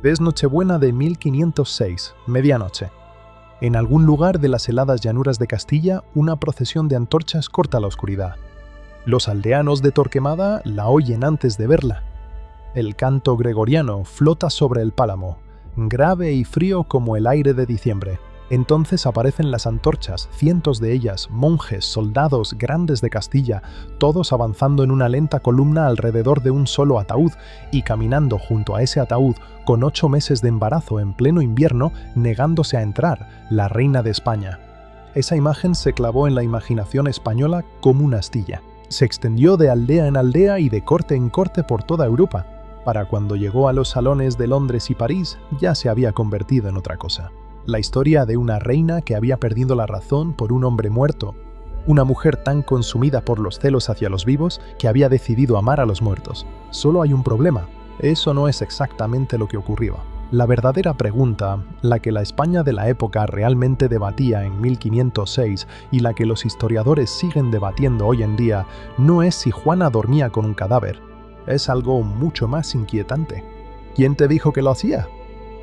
Es Nochebuena de 1506, medianoche. En algún lugar de las heladas llanuras de Castilla, una procesión de antorchas corta la oscuridad. Los aldeanos de Torquemada la oyen antes de verla. El canto gregoriano flota sobre el pálamo, grave y frío como el aire de diciembre. Entonces aparecen las antorchas, cientos de ellas, monjes, soldados, grandes de Castilla, todos avanzando en una lenta columna alrededor de un solo ataúd y caminando junto a ese ataúd, con 8 meses de embarazo en pleno invierno, negándose a entrar, la reina de España. Esa imagen se clavó en la imaginación española como una astilla. Se extendió de aldea en aldea y de corte en corte por toda Europa. Para cuando llegó a los salones de Londres y París, ya se había convertido en otra cosa. La historia de una reina que había perdido la razón por un hombre muerto. Una mujer tan consumida por los celos hacia los vivos que había decidido amar a los muertos. Solo hay un problema. Eso no es exactamente lo que ocurrió. La verdadera pregunta, la que la España de la época realmente debatía en 1506 y la que los historiadores siguen debatiendo hoy en día, no es si Juana dormía con un cadáver. Es algo mucho más inquietante. ¿Quién te dijo que lo hacía?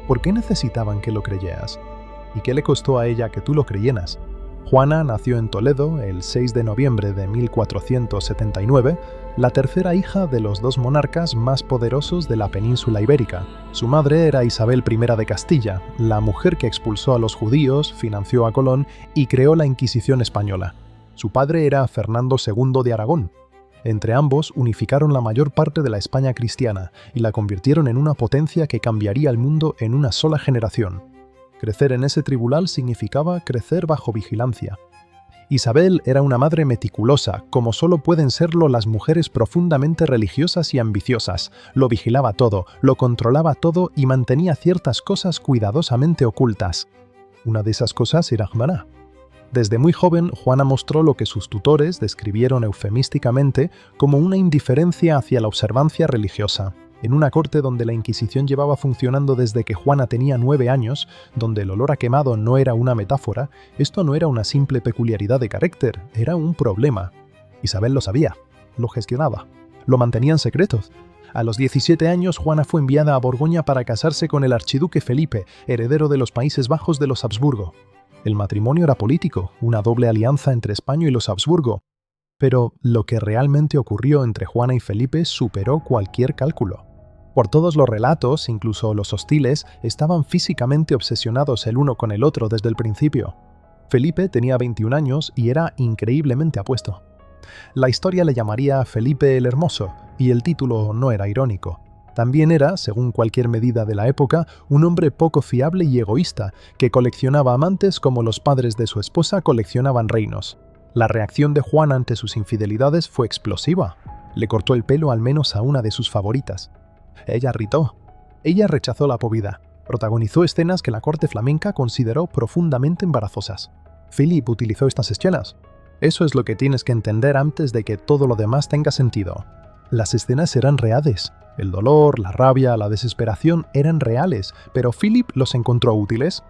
¿Por qué necesitaban que lo creyeras? ¿Y qué le costó a ella que tú lo creyeras? Juana nació en Toledo el 6 de noviembre de 1479, la tercera hija de los 2 monarcas más poderosos de la península ibérica. Su madre era Isabel I de Castilla, la mujer que expulsó a los judíos, financió a Colón y creó la Inquisición española. Su padre era Fernando II de Aragón. Entre ambos unificaron la mayor parte de la España cristiana y la convirtieron en una potencia que cambiaría el mundo en una sola generación. Crecer en ese tribunal significaba crecer bajo vigilancia. Isabel era una madre meticulosa, como solo pueden serlo las mujeres profundamente religiosas y ambiciosas. Lo vigilaba todo, lo controlaba todo y mantenía ciertas cosas cuidadosamente ocultas. Una de esas cosas era Jmaná. Desde muy joven, Juana mostró lo que sus tutores describieron eufemísticamente como una indiferencia hacia la observancia religiosa. En una corte donde la Inquisición llevaba funcionando desde que Juana tenía 9 años, donde el olor a quemado no era una metáfora, esto no era una simple peculiaridad de carácter, era un problema. Isabel lo sabía, lo gestionaba, lo mantenía en secreto. A los 17 años, Juana fue enviada a Borgoña para casarse con el archiduque Felipe, heredero de los Países Bajos de los Habsburgo. El matrimonio era político, una doble alianza entre España y los Habsburgo. Pero lo que realmente ocurrió entre Juana y Felipe superó cualquier cálculo. Por todos los relatos, incluso los hostiles, estaban físicamente obsesionados el uno con el otro desde el principio. Felipe tenía 21 años y era increíblemente apuesto. La historia le llamaría Felipe el Hermoso, y el título no era irónico. También era, según cualquier medida de la época, un hombre poco fiable y egoísta, que coleccionaba amantes como los padres de su esposa coleccionaban reinos. La reacción de Juana ante sus infidelidades fue explosiva. Le cortó el pelo al menos a una de sus favoritas. Ella irritó. Ella rechazó la povida. Protagonizó escenas que la corte flamenca consideró profundamente embarazosas. Philip utilizó estas escenas. Eso es lo que tienes que entender antes de que todo lo demás tenga sentido. Las escenas eran reales. El dolor, la rabia, la desesperación eran reales, pero Philip los encontró útiles.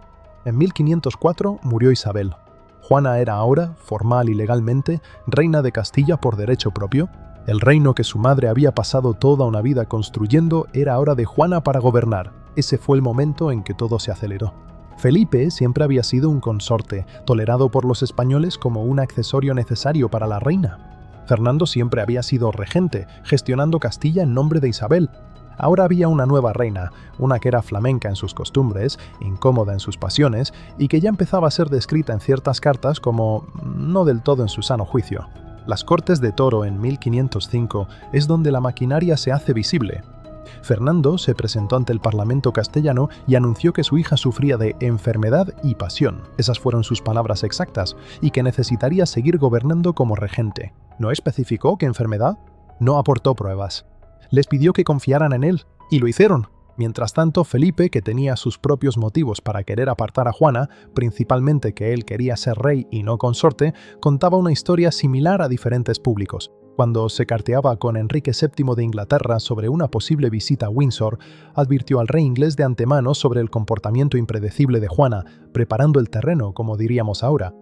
En 1504 murió Isabel. Juana era ahora, formal y legalmente, reina de Castilla por derecho propio. El reino que su madre había pasado toda una vida construyendo era ahora de Juana para gobernar. Ese fue el momento en que todo se aceleró. Felipe siempre había sido un consorte, tolerado por los españoles como un accesorio necesario para la reina. Fernando siempre había sido regente, gestionando Castilla en nombre de Isabel. Ahora había una nueva reina, una que era flamenca en sus costumbres, incómoda en sus pasiones, y que ya empezaba a ser descrita en ciertas cartas como no del todo en su sano juicio. Las Cortes de Toro en 1505 es donde la maquinaria se hace visible. Fernando se presentó ante el Parlamento castellano y anunció que su hija sufría de enfermedad y pasión, esas fueron sus palabras exactas, y que necesitaría seguir gobernando como regente. ¿No especificó qué enfermedad? No aportó pruebas. Les pidió que confiaran en él, y lo hicieron. Mientras tanto, Felipe, que tenía sus propios motivos para querer apartar a Juana, principalmente que él quería ser rey y no consorte, contaba una historia similar a diferentes públicos. Cuando se carteaba con Enrique VII de Inglaterra sobre una posible visita a Windsor, advirtió al rey inglés de antemano sobre el comportamiento impredecible de Juana, preparando el terreno, como diríamos ahora.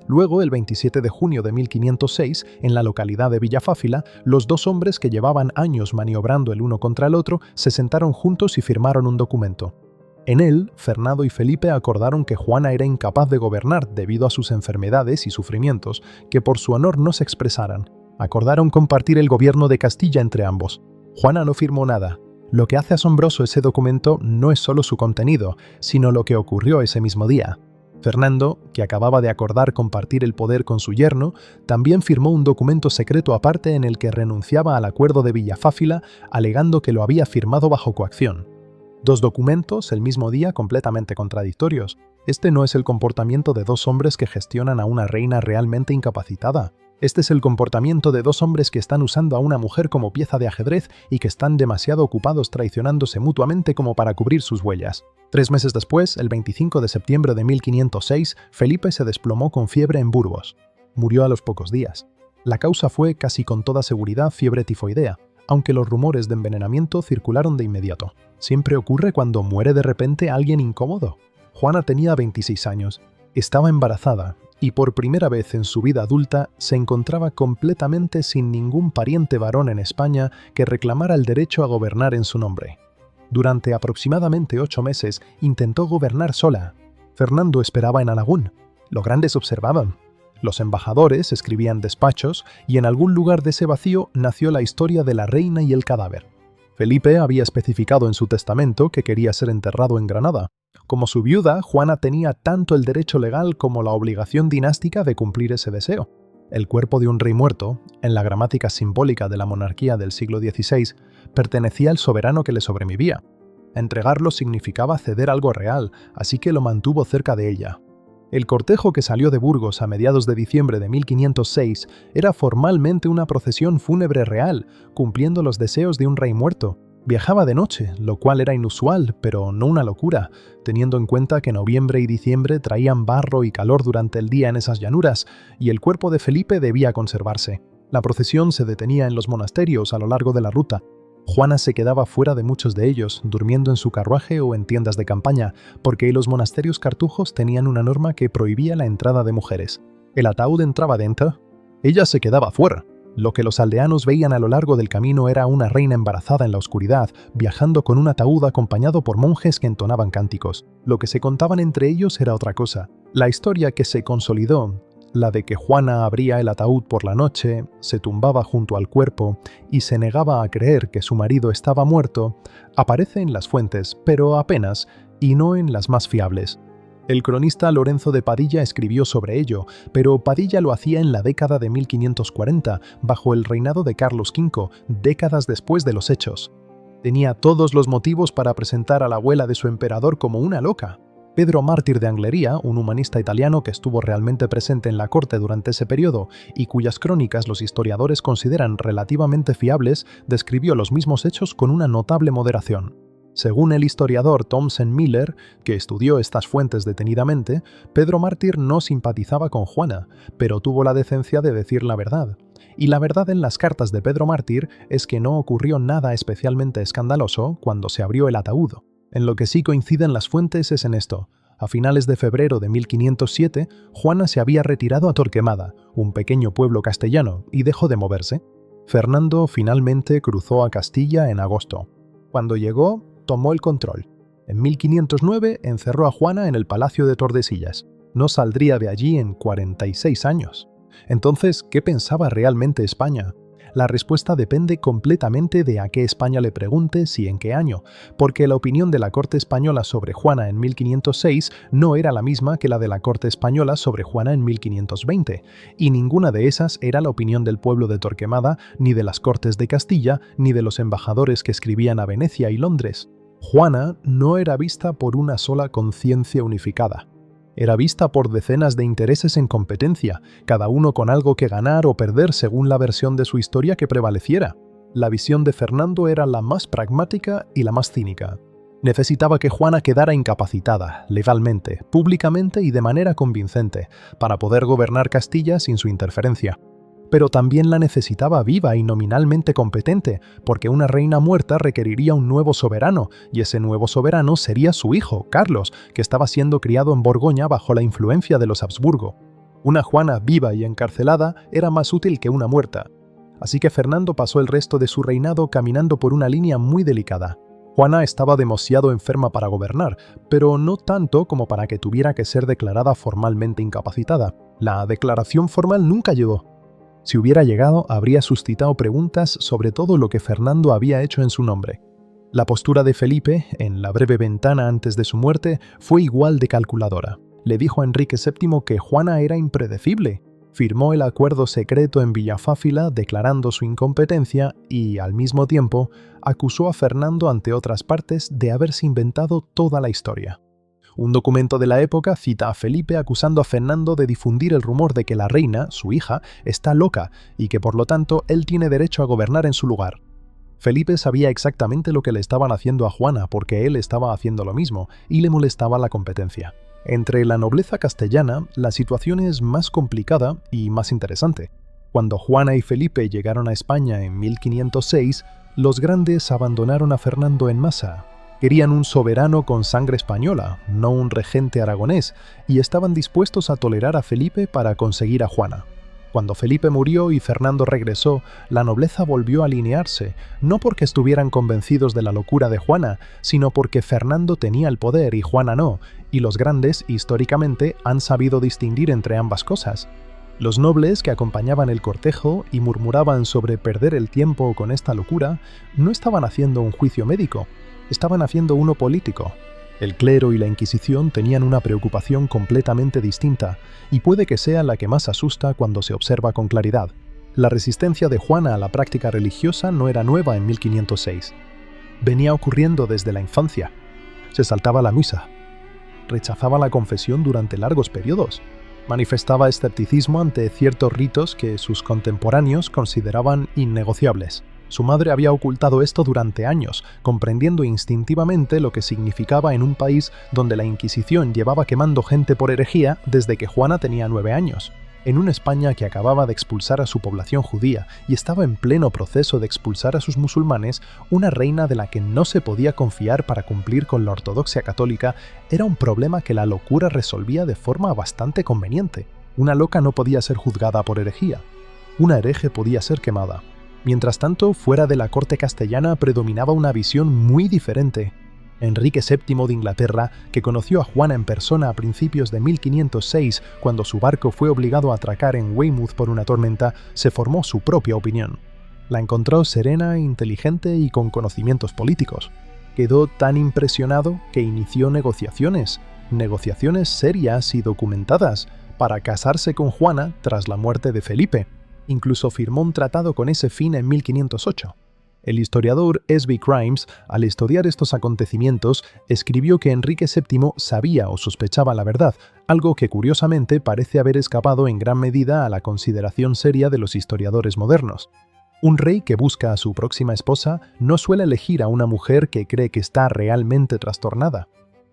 Luego, el 27 de junio de 1506, en la localidad de Villafáfila, los dos hombres que llevaban años maniobrando el uno contra el otro se sentaron juntos y firmaron un documento. En él, Fernando y Felipe acordaron que Juana era incapaz de gobernar debido a sus enfermedades y sufrimientos, que por su honor no se expresaran. Acordaron compartir el gobierno de Castilla entre ambos. Juana no firmó nada. Lo que hace asombroso ese documento no es solo su contenido, sino lo que ocurrió ese mismo día. Fernando, que acababa de acordar compartir el poder con su yerno, también firmó un documento secreto aparte en el que renunciaba al acuerdo de Villafáfila, alegando que lo había firmado bajo coacción. Dos documentos el mismo día completamente contradictorios. Este no es el comportamiento de dos hombres que gestionan a una reina realmente incapacitada. Este es el comportamiento de dos hombres que están usando a una mujer como pieza de ajedrez y que están demasiado ocupados traicionándose mutuamente como para cubrir sus huellas. 3 meses después, el 25 de septiembre de 1506, Felipe se desplomó con fiebre en Burgos. Murió a los pocos días. La causa fue, casi con toda seguridad, fiebre tifoidea, aunque los rumores de envenenamiento circularon de inmediato. Siempre ocurre cuando muere de repente alguien incómodo. Juana tenía 26 años, estaba embarazada y por primera vez en su vida adulta se encontraba completamente sin ningún pariente varón en España que reclamara el derecho a gobernar en su nombre. Durante aproximadamente 8 meses intentó gobernar sola. Fernando esperaba en Alagún. Los grandes observaban. Los embajadores escribían despachos y en algún lugar de ese vacío nació la historia de la reina y el cadáver. Felipe había especificado en su testamento que quería ser enterrado en Granada. Como su viuda, Juana tenía tanto el derecho legal como la obligación dinástica de cumplir ese deseo. El cuerpo de un rey muerto, en la gramática simbólica de la monarquía del siglo XVI, pertenecía al soberano que le sobrevivía. Entregarlo significaba ceder algo real, así que lo mantuvo cerca de ella. El cortejo que salió de Burgos a mediados de diciembre de 1506 era formalmente una procesión fúnebre real, cumpliendo los deseos de un rey muerto. Viajaba de noche, lo cual era inusual, pero no una locura, teniendo en cuenta que noviembre y diciembre traían barro y calor durante el día en esas llanuras, y el cuerpo de Felipe debía conservarse. La procesión se detenía en los monasterios a lo largo de la ruta. Juana se quedaba fuera de muchos de ellos, durmiendo en su carruaje o en tiendas de campaña, porque los monasterios cartujos tenían una norma que prohibía la entrada de mujeres. El ataúd entraba dentro, ella se quedaba fuera. Lo que los aldeanos veían a lo largo del camino era una reina embarazada en la oscuridad, viajando con un ataúd acompañado por monjes que entonaban cánticos. Lo que se contaban entre ellos era otra cosa. La historia que se consolidó, la de que Juana abría el ataúd por la noche, se tumbaba junto al cuerpo y se negaba a creer que su marido estaba muerto, aparece en las fuentes, pero apenas, y no en las más fiables. El cronista Lorenzo de Padilla escribió sobre ello, pero Padilla lo hacía en la década de 1540, bajo el reinado de Carlos V, décadas después de los hechos. Tenía todos los motivos para presentar a la abuela de su emperador como una loca. Pedro Mártir de Anglería, un humanista italiano que estuvo realmente presente en la corte durante ese periodo y cuyas crónicas los historiadores consideran relativamente fiables, describió los mismos hechos con una notable moderación. Según el historiador Thomson Miller, que estudió estas fuentes detenidamente, Pedro Mártir no simpatizaba con Juana, pero tuvo la decencia de decir la verdad. Y la verdad en las cartas de Pedro Mártir es que no ocurrió nada especialmente escandaloso cuando se abrió el ataúd. En lo que sí coinciden las fuentes es en esto. A finales de febrero de 1507, Juana se había retirado a Torquemada, un pequeño pueblo castellano, y dejó de moverse. Fernando finalmente cruzó a Castilla en agosto. Cuando llegó, tomó el control. En 1509 encerró a Juana en el Palacio de Tordesillas. No saldría de allí en 46 años. Entonces, ¿qué pensaba realmente España? La respuesta depende completamente de a qué España le preguntes y en qué año, porque la opinión de la corte española sobre Juana en 1506 no era la misma que la de la corte española sobre Juana en 1520, y ninguna de esas era la opinión del pueblo de Torquemada, ni de las cortes de Castilla, ni de los embajadores que escribían a Venecia y Londres. Juana no era vista por una sola conciencia unificada. Era vista por decenas de intereses en competencia, cada uno con algo que ganar o perder según la versión de su historia que prevaleciera. La visión de Fernando era la más pragmática y la más cínica. Necesitaba que Juana quedara incapacitada, legalmente, públicamente y de manera convincente, para poder gobernar Castilla sin su interferencia. Pero también la necesitaba viva y nominalmente competente, porque una reina muerta requeriría un nuevo soberano, y ese nuevo soberano sería su hijo, Carlos, que estaba siendo criado en Borgoña bajo la influencia de los Habsburgo. Una Juana viva y encarcelada era más útil que una muerta. Así que Fernando pasó el resto de su reinado caminando por una línea muy delicada. Juana estaba demasiado enferma para gobernar, pero no tanto como para que tuviera que ser declarada formalmente incapacitada. La declaración formal nunca llegó. Si hubiera llegado, habría suscitado preguntas sobre todo lo que Fernando había hecho en su nombre. La postura de Felipe, en la breve ventana antes de su muerte, fue igual de calculadora. Le dijo a Enrique VII que Juana era impredecible. Firmó el acuerdo secreto en Villafáfila declarando su incompetencia y, al mismo tiempo, acusó a Fernando ante otras partes de haberse inventado toda la historia. Un documento de la época cita a Felipe acusando a Fernando de difundir el rumor de que la reina, su hija, está loca y que por lo tanto él tiene derecho a gobernar en su lugar. Felipe sabía exactamente lo que le estaban haciendo a Juana porque él estaba haciendo lo mismo y le molestaba la competencia. Entre la nobleza castellana, la situación es más complicada y más interesante. Cuando Juana y Felipe llegaron a España en 1506, los grandes abandonaron a Fernando en masa. Querían un soberano con sangre española, no un regente aragonés, y estaban dispuestos a tolerar a Felipe para conseguir a Juana. Cuando Felipe murió y Fernando regresó, la nobleza volvió a alinearse, no porque estuvieran convencidos de la locura de Juana, sino porque Fernando tenía el poder y Juana no, y los grandes, históricamente, han sabido distinguir entre ambas cosas. Los nobles que acompañaban el cortejo y murmuraban sobre perder el tiempo con esta locura, no estaban haciendo un juicio médico, estaban haciendo uno político. El clero y la Inquisición tenían una preocupación completamente distinta, y puede que sea la que más asusta cuando se observa con claridad. La resistencia de Juana a la práctica religiosa no era nueva en 1506. Venía ocurriendo desde la infancia. Se saltaba la misa. Rechazaba la confesión durante largos periodos. Manifestaba escepticismo ante ciertos ritos que sus contemporáneos consideraban innegociables. Su madre había ocultado esto durante años, comprendiendo instintivamente lo que significaba en un país donde la Inquisición llevaba quemando gente por herejía desde que Juana tenía 9 años. En una España que acababa de expulsar a su población judía y estaba en pleno proceso de expulsar a sus musulmanes, una reina de la que no se podía confiar para cumplir con la ortodoxia católica era un problema que la locura resolvía de forma bastante conveniente. Una loca no podía ser juzgada por herejía. Una hereje podía ser quemada. Mientras tanto, fuera de la corte castellana predominaba una visión muy diferente. Enrique VII de Inglaterra, que conoció a Juana en persona a principios de 1506, cuando su barco fue obligado a atracar en Weymouth por una tormenta, se formó su propia opinión. La encontró serena, inteligente y con conocimientos políticos. Quedó tan impresionado que inició negociaciones serias y documentadas, para casarse con Juana tras la muerte de Felipe. Incluso firmó un tratado con ese fin en 1508. El historiador S.B. Grimes, al estudiar estos acontecimientos, escribió que Enrique VII sabía o sospechaba la verdad, algo que curiosamente parece haber escapado en gran medida a la consideración seria de los historiadores modernos. Un rey que busca a su próxima esposa no suele elegir a una mujer que cree que está realmente trastornada.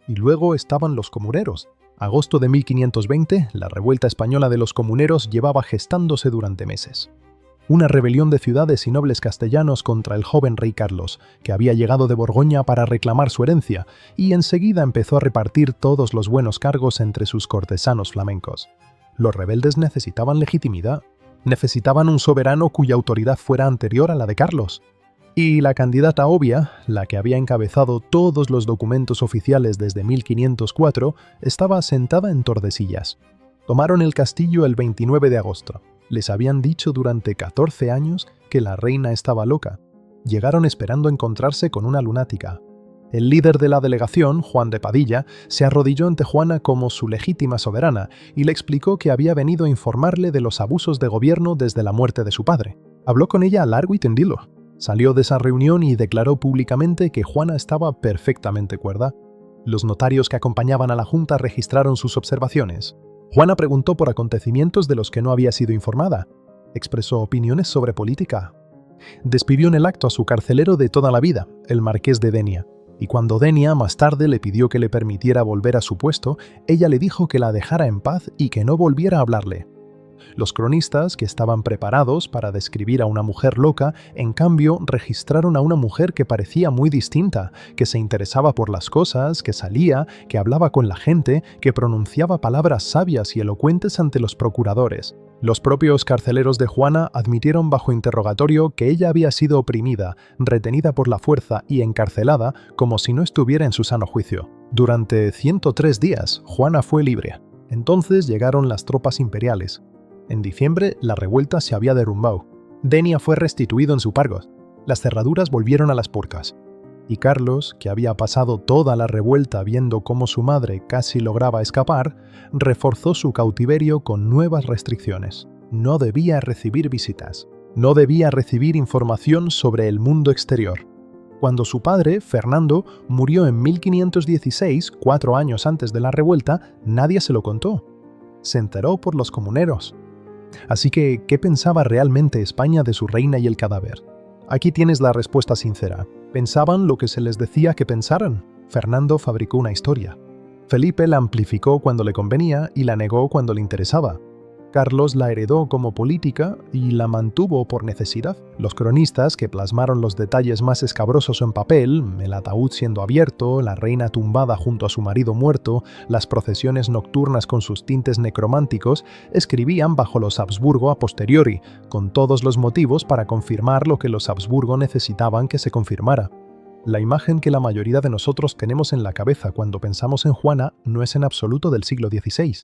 Y luego estaban los comuneros. Agosto de 1520, la revuelta española de los comuneros llevaba gestándose durante meses. Una rebelión de ciudades y nobles castellanos contra el joven rey Carlos, que había llegado de Borgoña para reclamar su herencia, y enseguida empezó a repartir todos los buenos cargos entre sus cortesanos flamencos. Los rebeldes necesitaban legitimidad, necesitaban un soberano cuya autoridad fuera anterior a la de Carlos. Y la candidata obvia, la que había encabezado todos los documentos oficiales desde 1504, estaba sentada en Tordesillas. Tomaron el castillo el 29 de agosto. Les habían dicho durante 14 años que la reina estaba loca. Llegaron esperando encontrarse con una lunática. El líder de la delegación, Juan de Padilla, se arrodilló ante Juana como su legítima soberana y le explicó que había venido a informarle de los abusos de gobierno desde la muerte de su padre. Habló con ella a largo y tendido. Salió de esa reunión y declaró públicamente que Juana estaba perfectamente cuerda. Los notarios que acompañaban a la junta registraron sus observaciones. Juana preguntó por acontecimientos de los que no había sido informada. Expresó opiniones sobre política. Despidió en el acto a su carcelero de toda la vida, el marqués de Denia, y cuando Denia más tarde le pidió que le permitiera volver a su puesto, ella le dijo que la dejara en paz y que no volviera a hablarle. Los cronistas, que estaban preparados para describir a una mujer loca, en cambio registraron a una mujer que parecía muy distinta, que se interesaba por las cosas, que salía, que hablaba con la gente, que pronunciaba palabras sabias y elocuentes ante los procuradores. Los propios carceleros de Juana admitieron bajo interrogatorio que ella había sido oprimida, retenida por la fuerza y encarcelada como si no estuviera en su sano juicio. Durante 103 días, Juana fue libre. Entonces llegaron las tropas imperiales. En diciembre, la revuelta se había derrumbado. Denia fue restituido en su Pargos. Las cerraduras volvieron a las purcas. Y Carlos, que había pasado toda la revuelta viendo cómo su madre casi lograba escapar, reforzó su cautiverio con nuevas restricciones. No debía recibir visitas. No debía recibir información sobre el mundo exterior. Cuando su padre, Fernando, murió en 1516, 4 años antes de la revuelta, nadie se lo contó. Se enteró por los comuneros. Así que, ¿qué pensaba realmente España de su reina y el cadáver? Aquí tienes la respuesta sincera. Pensaban lo que se les decía que pensaran. Fernando fabricó una historia. Felipe la amplificó cuando le convenía y la negó cuando le interesaba. Carlos la heredó como política y la mantuvo por necesidad. Los cronistas, que plasmaron los detalles más escabrosos en papel, el ataúd siendo abierto, la reina tumbada junto a su marido muerto, las procesiones nocturnas con sus tintes necrománticos, escribían bajo los Habsburgo a posteriori, con todos los motivos para confirmar lo que los Habsburgo necesitaban que se confirmara. La imagen que la mayoría de nosotros tenemos en la cabeza cuando pensamos en Juana no es en absoluto del siglo XVI.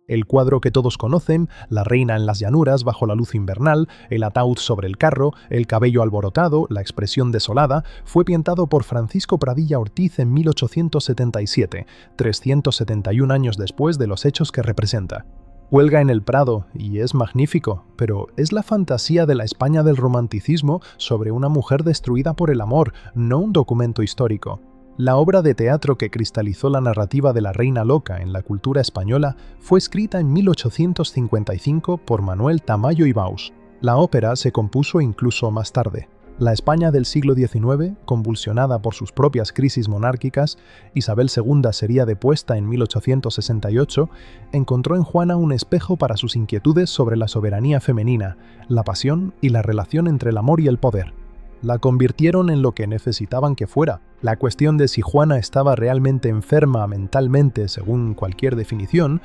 El cuadro que todos conocen, la reina en las llanuras bajo la luz invernal, el ataúd sobre el carro, el cabello alborotado, la expresión desolada, fue pintado por Francisco Pradilla Ortiz en 1877, 371 años después de los hechos que representa. Cuelga en el Prado y es magnífico, pero es la fantasía de la España del romanticismo sobre una mujer destruida por el amor, no un documento histórico. La obra de teatro que cristalizó la narrativa de la reina loca en la cultura española fue escrita en 1855 por Manuel Tamayo y Baus. La ópera se compuso incluso más tarde. La España del siglo XIX, convulsionada por sus propias crisis monárquicas, Isabel II sería depuesta en 1868, encontró en Juana un espejo para sus inquietudes sobre la soberanía femenina, la pasión y la relación entre el amor y el poder. La convirtieron en lo que necesitaban que fuera. La cuestión de si Juana estaba realmente enferma mentalmente, según cualquier definición,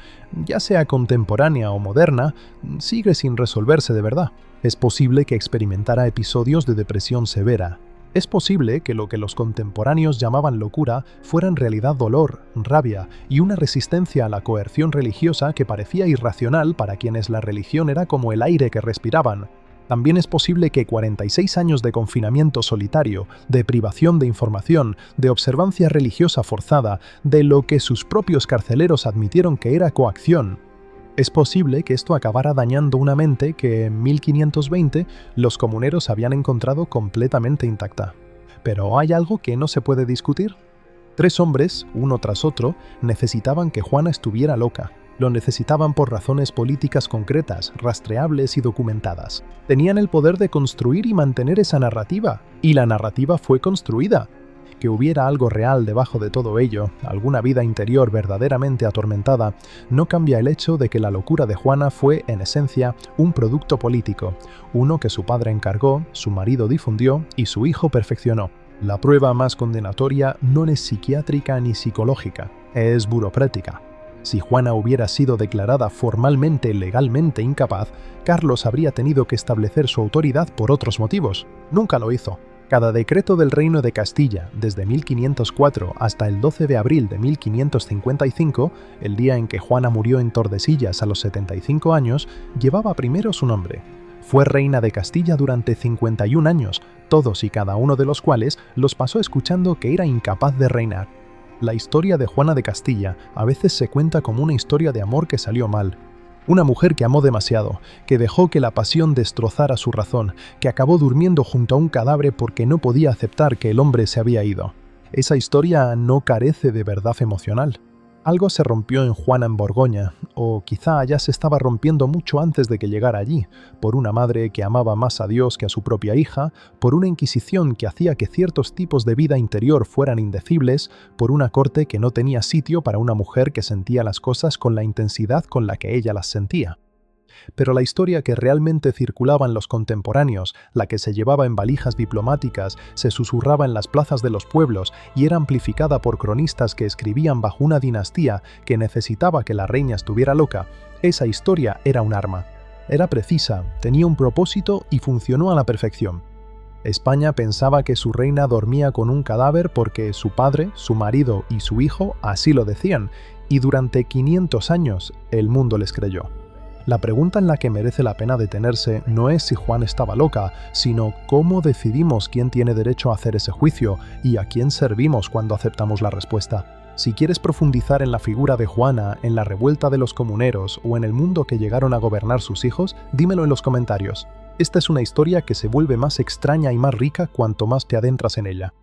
ya sea contemporánea o moderna, sigue sin resolverse de verdad. Es posible que experimentara episodios de depresión severa. Es posible que lo que los contemporáneos llamaban locura fuera en realidad dolor, rabia y una resistencia a la coerción religiosa que parecía irracional para quienes la religión era como el aire que respiraban. También es posible que 46 años de confinamiento solitario, de privación de información, de observancia religiosa forzada, de lo que sus propios carceleros admitieron que era coacción. Es posible que esto acabara dañando una mente que en 1520 los comuneros habían encontrado completamente intacta. Pero ¿hay algo que no se puede discutir? 3 hombres, uno tras otro, necesitaban que Juana estuviera loca. Lo necesitaban por razones políticas concretas, rastreables y documentadas. Tenían el poder de construir y mantener esa narrativa, y la narrativa fue construida. Que hubiera algo real debajo de todo ello, alguna vida interior verdaderamente atormentada, no cambia el hecho de que la locura de Juana fue, en esencia, un producto político, uno que su padre encargó, su marido difundió y su hijo perfeccionó. La prueba más condenatoria no es psiquiátrica ni psicológica, es burocrática. Si Juana hubiera sido declarada formalmente legalmente incapaz, Carlos habría tenido que establecer su autoridad por otros motivos. Nunca lo hizo. Cada decreto del Reino de Castilla, desde 1504 hasta el 12 de abril de 1555, el día en que Juana murió en Tordesillas a los 75 años, llevaba primero su nombre. Fue reina de Castilla durante 51 años, todos y cada uno de los cuales los pasó escuchando que era incapaz de reinar. La historia de Juana de Castilla a veces se cuenta como una historia de amor que salió mal. Una mujer que amó demasiado, que dejó que la pasión destrozara su razón, que acabó durmiendo junto a un cadáver porque no podía aceptar que el hombre se había ido. Esa historia no carece de verdad emocional. Algo se rompió en Juana en Borgoña, o quizá ya se estaba rompiendo mucho antes de que llegara allí, por una madre que amaba más a Dios que a su propia hija, por una inquisición que hacía que ciertos tipos de vida interior fueran indecibles, por una corte que no tenía sitio para una mujer que sentía las cosas con la intensidad con la que ella las sentía. Pero la historia que realmente circulaba en los contemporáneos, la que se llevaba en valijas diplomáticas, se susurraba en las plazas de los pueblos y era amplificada por cronistas que escribían bajo una dinastía que necesitaba que la reina estuviera loca, esa historia era un arma. Era precisa, tenía un propósito y funcionó a la perfección. España pensaba que su reina dormía con un cadáver porque su padre, su marido y su hijo así lo decían, y durante 500 años el mundo les creyó. La pregunta en la que merece la pena detenerse no es si Juana estaba loca, sino cómo decidimos quién tiene derecho a hacer ese juicio y a quién servimos cuando aceptamos la respuesta. Si quieres profundizar en la figura de Juana, en la revuelta de los comuneros o en el mundo que llegaron a gobernar sus hijos, dímelo en los comentarios. Esta es una historia que se vuelve más extraña y más rica cuanto más te adentras en ella.